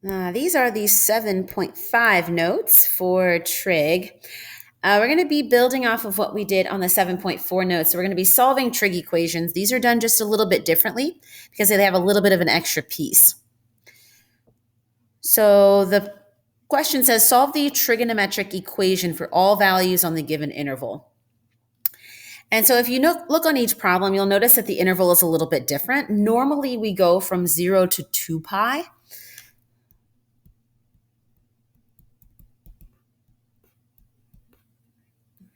These are the 7.5 notes for trig. We're going to be building off of what we did on the 7.4 notes. So we're going to be solving trig equations. These are done just a little bit differently because they have a little bit of an extra piece. So the question says, solve the trigonometric equation for all values on the given interval. And so if you look on each problem, you'll notice that the interval is a little bit different. Normally we go from 0 to 2 pi.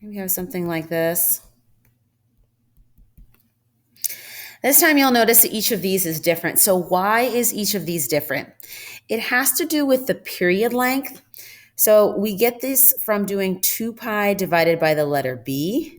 We have something like this. This time you'll notice that each of these is different. So why is each of these different? It has to do with the period length. So we get this from doing 2 pi divided by the letter b.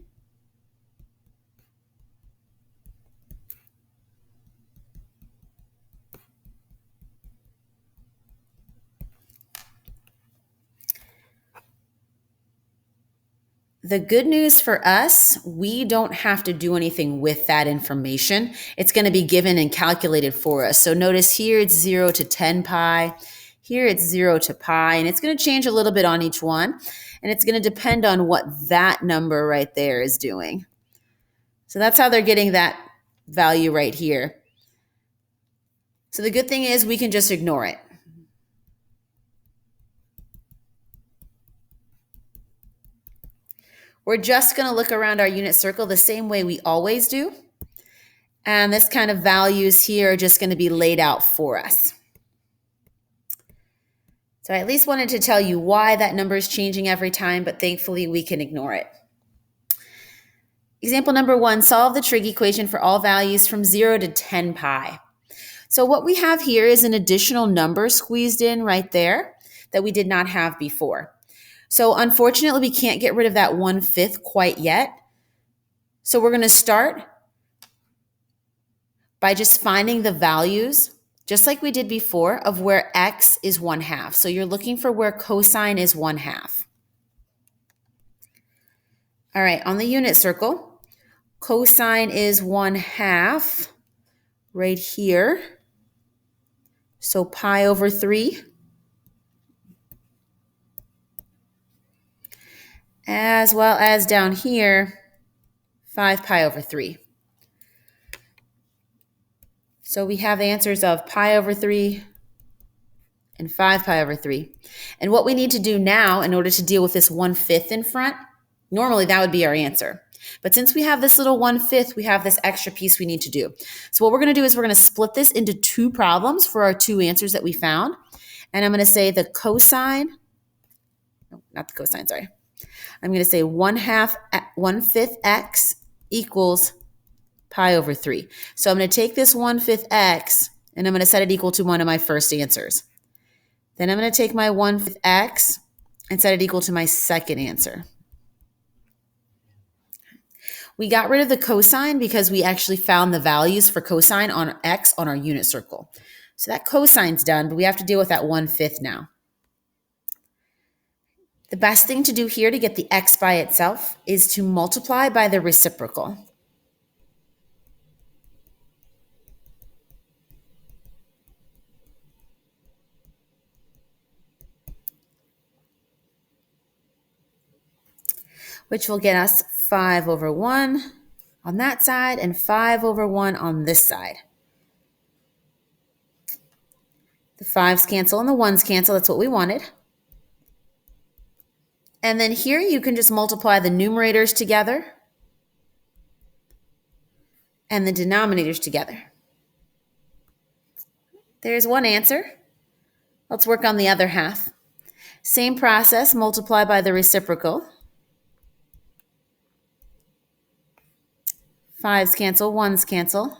The good news for us, we don't have to do anything with that information. It's going to be given and calculated for us. So notice here it's 0 to 10 pi. Here it's 0 to pi, and it's going to change a little bit on each one. And it's going to depend on what that number right there is doing. So that's how they're getting that value right here. So the good thing is we can just ignore it. We're just going to look around our unit circle the same way we always do. And this kind of values here are just going to be laid out for us. So I at least wanted to tell you why that number is changing every time, but thankfully we can ignore it. Example number 1, solve the trig equation for all values from 0 to 10 pi. So what we have here is an additional number squeezed in right there that we did not have before. So unfortunately, we can't get rid of that 1/5 quite yet. So we're going to start by just finding the values, just like we did before, of where x is 1/2. So you're looking for where cosine is 1/2. All right, on the unit circle, cosine is 1/2 right here. So pi over 3. As well as down here, 5 pi over 3. So we have answers of pi over 3 and 5 pi over 3. And what we need to do now in order to deal with this 1/5 in front, normally that would be our answer. But since we have this little 1/5, we have this extra piece we need to do. So what we're going to do is we're going to split this into 2 problems for our 2 answers that we found. And I'm going to say the cosine, no, not the cosine, sorry. I'm going to say 1/5 x equals pi over 3. So I'm going to take this 1/5 x and I'm going to set it equal to one of my first answers. Then I'm going to take my 1/5 x and set it equal to my second answer. We got rid of the cosine because we actually found the values for cosine on x on our unit circle. So that cosine's done, but we have to deal with that 1/5 now. The best thing to do here to get the x by itself is to multiply by the reciprocal. Which will get us 5 over 1 on that side and 5 over 1 on this side. The 5's cancel and the 1's cancel. That's what we wanted. And then here you can just multiply the numerators together and the denominators together. There's one answer. Let's work on the other half. Same process, multiply by the reciprocal. 5's cancel, 1's cancel.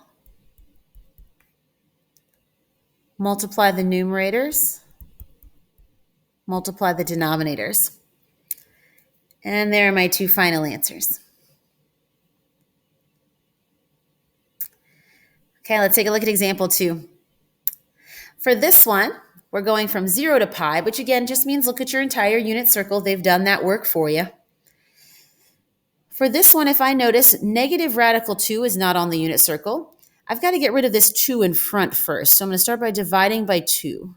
Multiply the numerators. Multiply the denominators. And there are my 2 final answers. Okay, let's take a look at example 2. For this one, we're going from 0 to pi, which again just means look at your entire unit circle. They've done that work for you. For this one, if I notice negative radical 2 is not on the unit circle, I've got to get rid of this 2 in front first. So I'm going to start by dividing by 2.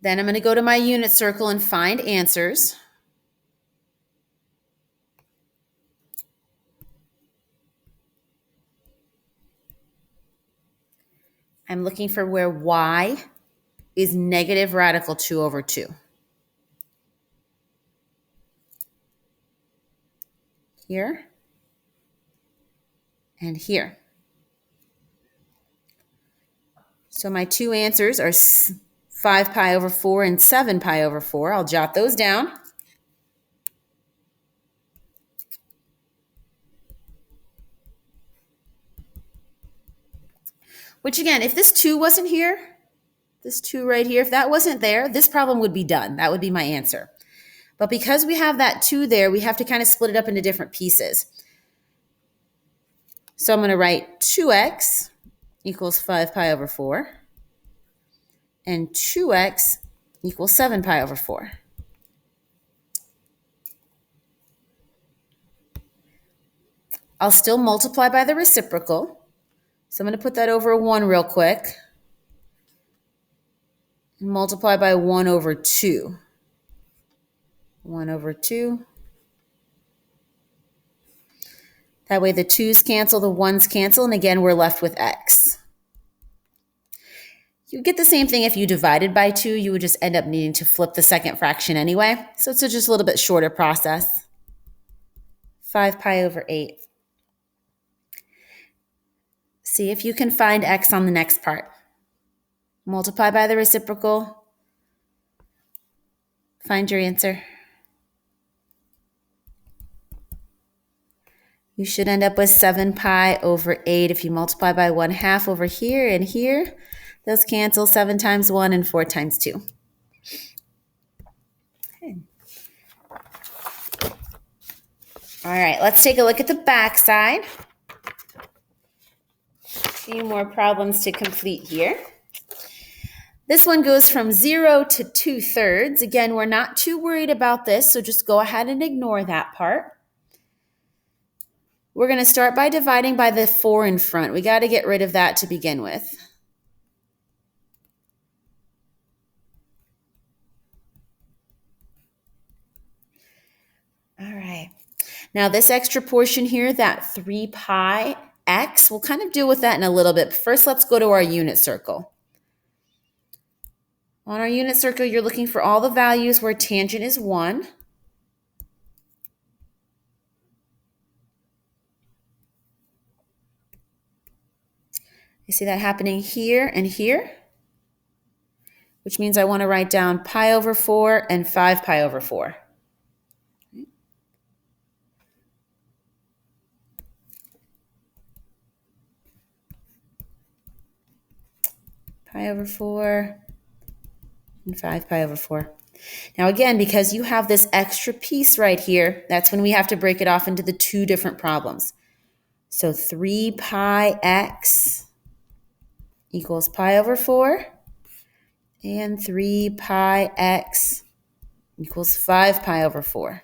Then I'm going to go to my unit circle and find answers. I'm looking for where y is negative radical 2 over 2. Here and here. So my two answers are 5 pi over 4 and 7 pi over 4. I'll jot those down. Which again, if this 2 wasn't here, this 2 right here, if that wasn't there, this problem would be done. That would be my answer. But because we have that 2 there, we have to kind of split it up into different pieces. So I'm going to write 2x equals 5 pi over 4 and 2x equals 7 pi over 4. I'll still multiply by the reciprocal. So I'm going to put that over 1 real quick. And multiply by 1 over 2. 1 over 2. That way the 2's cancel, the 1's cancel, and again we're left with x. You get the same thing if you divided by 2. You would just end up needing to flip the second fraction anyway. So it's just a little bit shorter process. 5 pi over 8. See if you can find x on the next part. Multiply by the reciprocal. Find your answer. You should end up with 7 pi over 8 if you multiply by 1/2 over here and here. Those cancel. 7 times 1 and 4 times 2. Okay. All right, let's take a look at the back side. A few more problems to complete here. This one goes from 0 to 2/3. Again, we're not too worried about this, so just go ahead and ignore that part. We're going to start by dividing by the 4 in front. We got to get rid of that to begin with. All right. Now this extra portion here, that 3 pi x, we'll kind of deal with that in a little bit. First, let's go to our unit circle. On our unit circle, you're looking for all the values where tangent is 1. You see that happening here and here, which means I want to write down pi over 4 and 5 pi over 4. Pi over 4 and 5 pi over 4. Now again, because you have this extra piece right here, that's when we have to break it off into the two different problems. So 3 pi x equals pi over 4, and 3 pi x equals 5 pi over 4.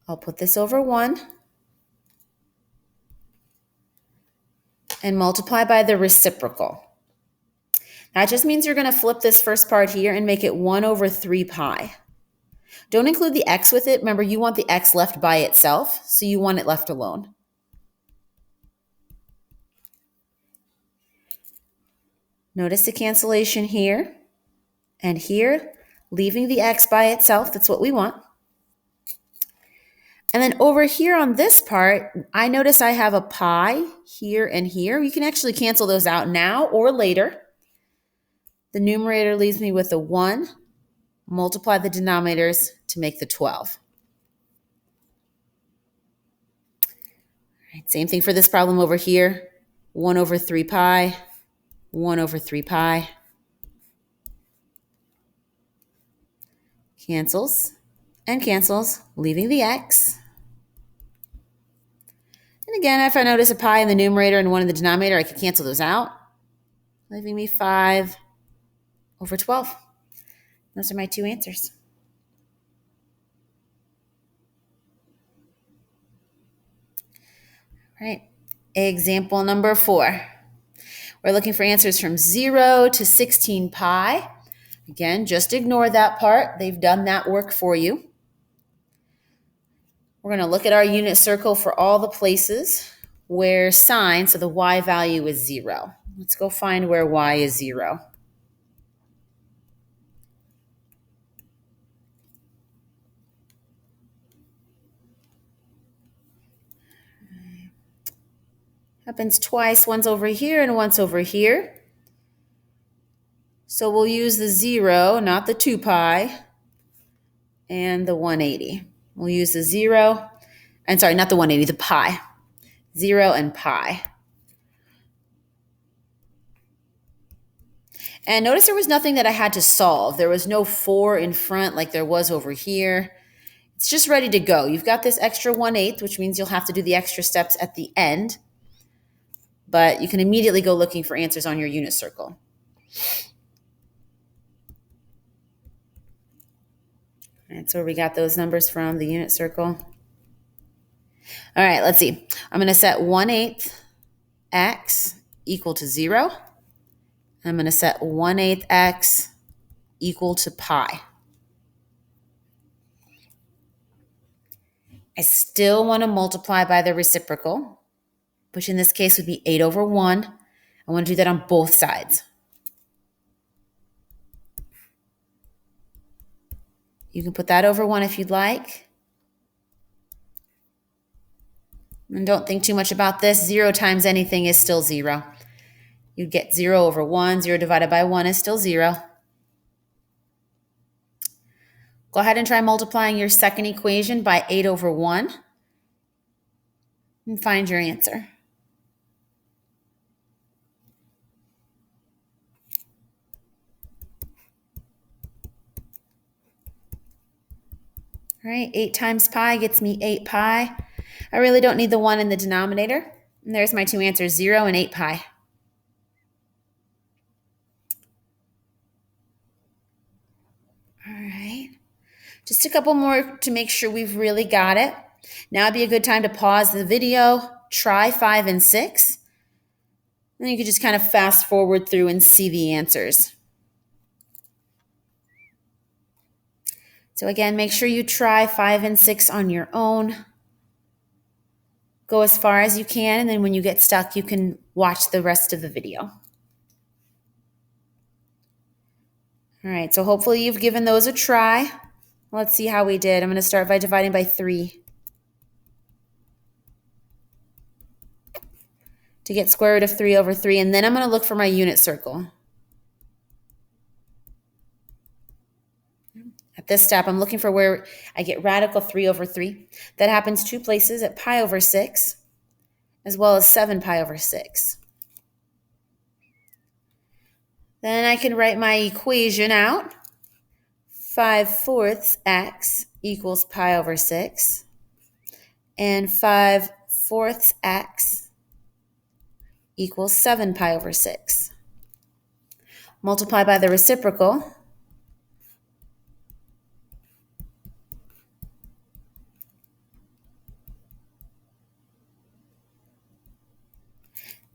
I'll put this over 1 and multiply by the reciprocal. That just means you're going to flip this first part here and make it 1 over 3 pi. Don't include the x with it. Remember, you want the x left by itself, so you want it left alone. Notice the cancellation here and here, leaving the x by itself. That's what we want. And then over here on this part, I notice I have a pi here and here. You can actually cancel those out now or later. The numerator leaves me with a 1. Multiply the denominators to make the 12. All right, same thing for this problem over here. 1 over 3 pi, 1 over 3 pi. Cancels and cancels, leaving the x. And again, if I notice a pi in the numerator and 1 in the denominator, I can cancel those out, leaving me 5 over 12. Those are my two answers. All right, example number 4. We're looking for answers from 0 to 16 pi. Again, just ignore that part. They've done that work for you. We're going to look at our unit circle for all the places where sign, so the y value is 0. Let's go find where y is 0. Happens twice, once over here and once over here. So we'll use the 0, not the 2 pi, and the 180. We'll use the 0, and sorry, not the 180, the pi. 0 and pi. And notice there was nothing that I had to solve. There was no 4 in front like there was over here. It's just ready to go. You've got this extra 1/8, which means you'll have to do the extra steps at the end. But you can immediately go looking for answers on your unit circle. And so we got those numbers from the unit circle. All right, let's see. I'm going to set 1/8 x equal to 0. I'm going to set 1/8 x equal to pi. I still want to multiply by the reciprocal, which in this case would be 8 over 1. I want to do that on both sides. You can put that over 1 if you'd like. And don't think too much about this. 0 times anything is still 0. You get 0 over 1. 0 divided by 1 is still 0. Go ahead and try multiplying your second equation by 8 over 1 and find your answer. All right, 8 times pi gets me 8 pi. I really don't need the 1 in the denominator. And there's my two answers, 0 and 8 pi. All right, just a couple more to make sure we've really got it. Now would be a good time to pause the video, try 5 and 6. And then you can just kind of fast forward through and see the answers. So again, make sure you try 5 and 6 on your own. Go as far as you can, and then when you get stuck, you can watch the rest of the video. All right, so hopefully you've given those a try. Let's see how we did. I'm going to start by dividing by 3. To get square root of 3 over 3, and then I'm going to look for my unit circle. At this step, I'm looking for where I get radical 3 over 3. That happens 2 places, at pi over 6, as well as 7 pi over 6. Then I can write my equation out. 5/4 x equals pi over 6. And 5/4 x equals 7 pi over 6. Multiply by the reciprocal.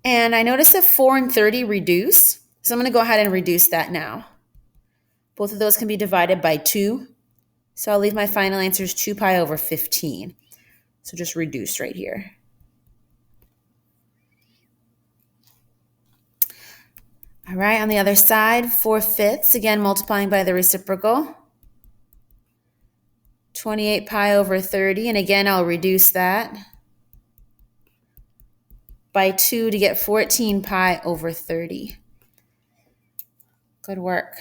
And I notice that 4 and 30 reduce, so I'm going to go ahead and reduce that now. Both of those can be divided by 2, so I'll leave my final answer as 2 pi over 15. So just reduce right here. All right, on the other side, 4/5, again multiplying by the reciprocal. 28 pi over 30, and again I'll reduce that by 2 to get 14 pi over 30. Good work.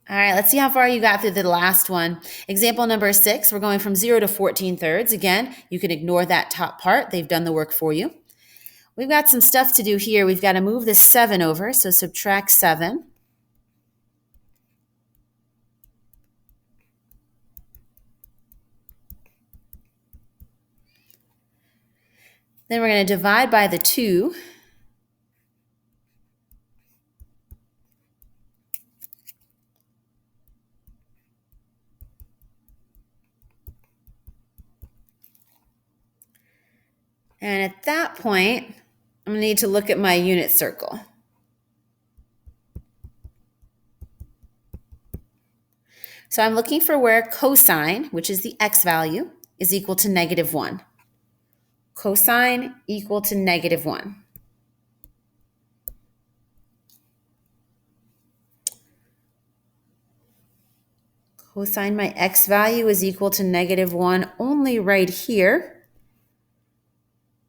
All right, let's see how far you got through the last one. Example number 6, we're going from 0 to 14/3. Again, you can ignore that top part. They've done the work for you. We've got some stuff to do here. We've got to move this 7 over, so subtract 7. Then we're going to divide by the 2. And at that point, I'm going to need to look at my unit circle. So I'm looking for where cosine, which is the x value, is equal to -1. Cosine equal to -1. Cosine my x value is equal to -1 only right here.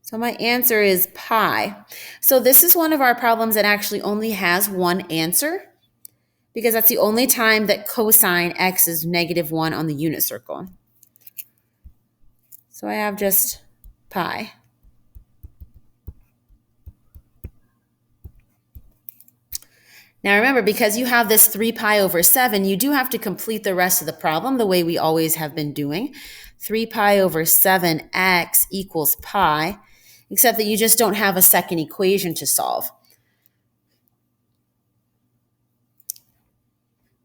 So my answer is pi. So this is one of our problems that actually only has one answer, because that's the only time that cosine x is -1 on the unit circle. So I have just pi. Now remember, because you have this 3 pi over 7, you do have to complete the rest of the problem the way we always have been doing. 3 pi over 7x equals pi, except that you just don't have a second equation to solve.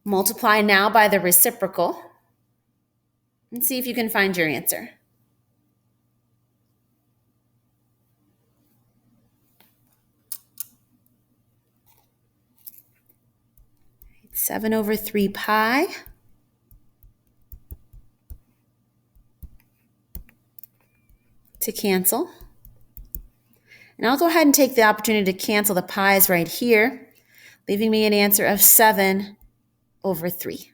Multiply now by the reciprocal and see if you can find your answer. 7 over 3 pi to cancel. And I'll go ahead and take the opportunity to cancel the pi's right here, leaving me an answer of 7 over 3.